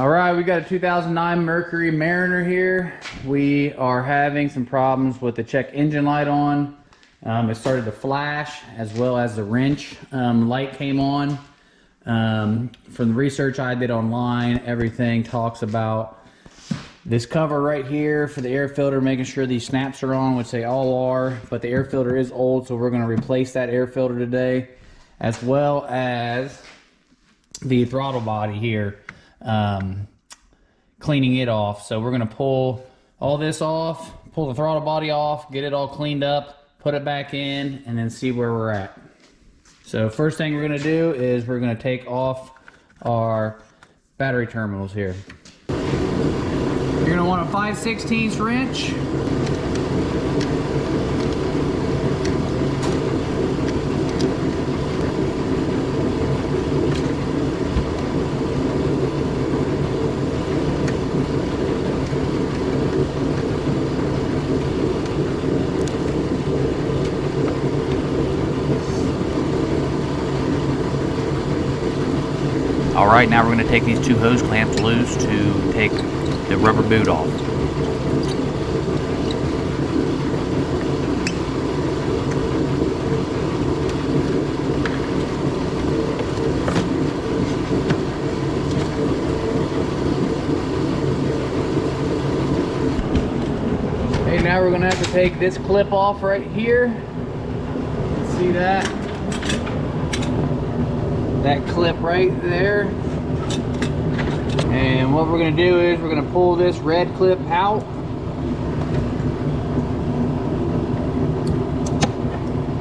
All right, we got a 2009 Mercury Mariner here. We are having some problems with the check engine light on. It started to flash, as well as the wrench light came on. From the research I did online, everything talks about this cover right here for the air filter, making sure these snaps are on, which they all are, but the air filter is old, so we're going to replace that air filter today, as well as the throttle body here. Cleaning it off. So we're going to pull all this off, pull the throttle body off, get it all cleaned up, put it back in, and then see where we're at. So first thing we're going to do is we're going to take off our battery terminals here. You're going to want a 5/16 wrench. Alright, now we're going to take these two hose clamps loose to take the rubber boot off. Okay, now we're going to have to take this clip off right here. See that? That clip right there. And what we're going to do is we're going to pull this red clip out.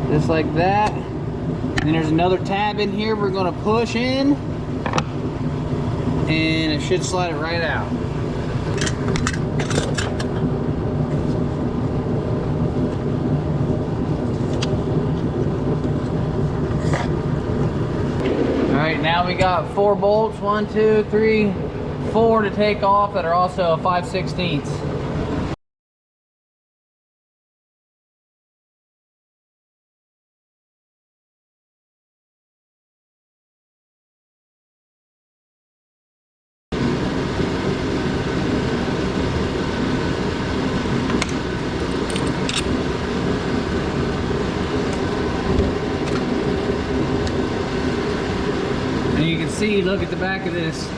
Just like that. And there's another tab in here we're going to push in. And it should slide it right out. Alright, now we got 4 bolts, 1, 2, 3, 4 to take off that are also a 5/16. And you can see, look at the back of this,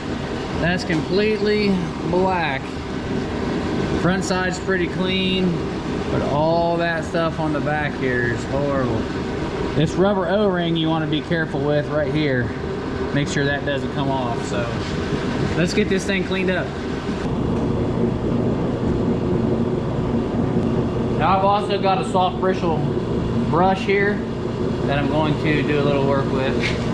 that's completely black. Front side's pretty clean, but all that stuff on the back here is horrible. This rubber O-ring you want to be careful with right here. Make sure that doesn't come off. So let's get this thing cleaned up. Now I've also got a soft bristle brush here that I'm going to do a little work with.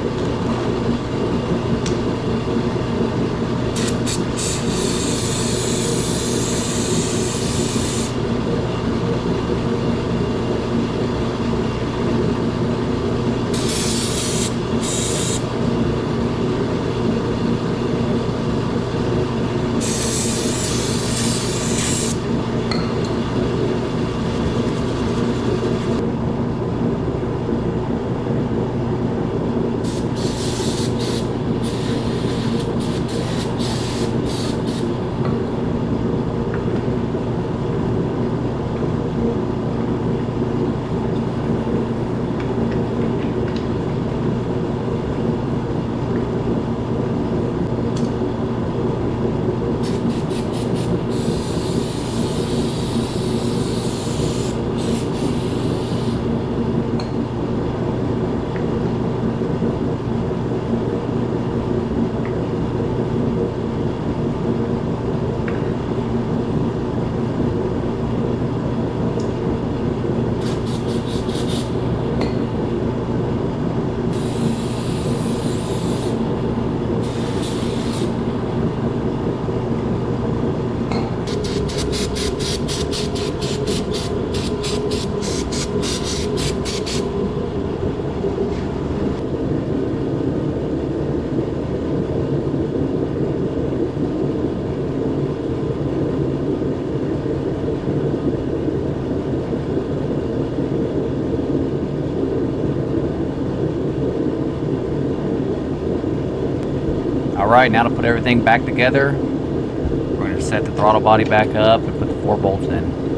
Alright, now to put everything back together, we're going to set the throttle body back up and put the 4 bolts in.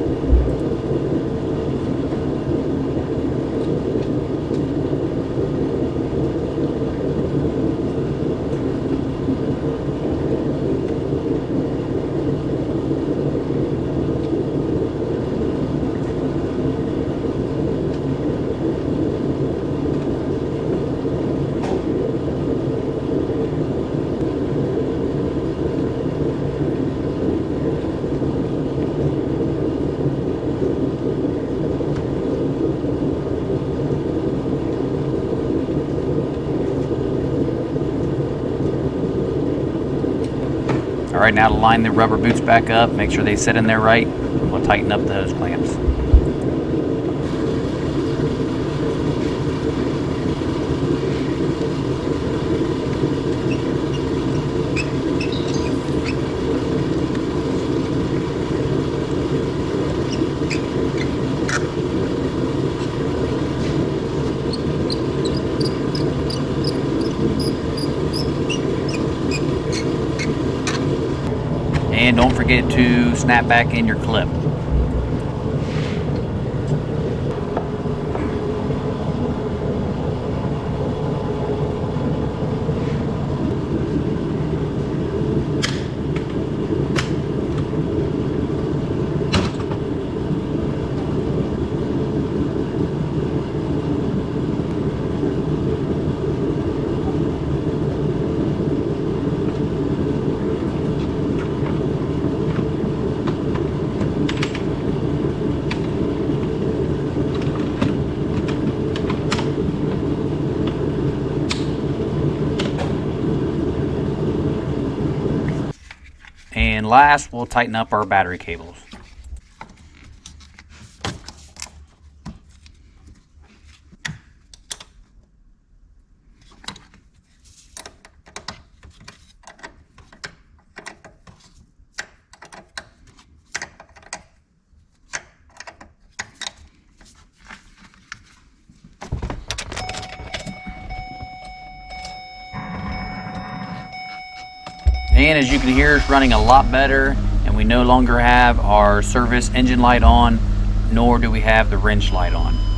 Alright, now to line the rubber boots back up, make sure they sit in there right, and we'll tighten up the hose clamps. And don't forget to snap back in your clip. And last, we'll tighten up our battery cables. And as you can hear, it's running a lot better, and we no longer have our service engine light on, nor do we have the wrench light on.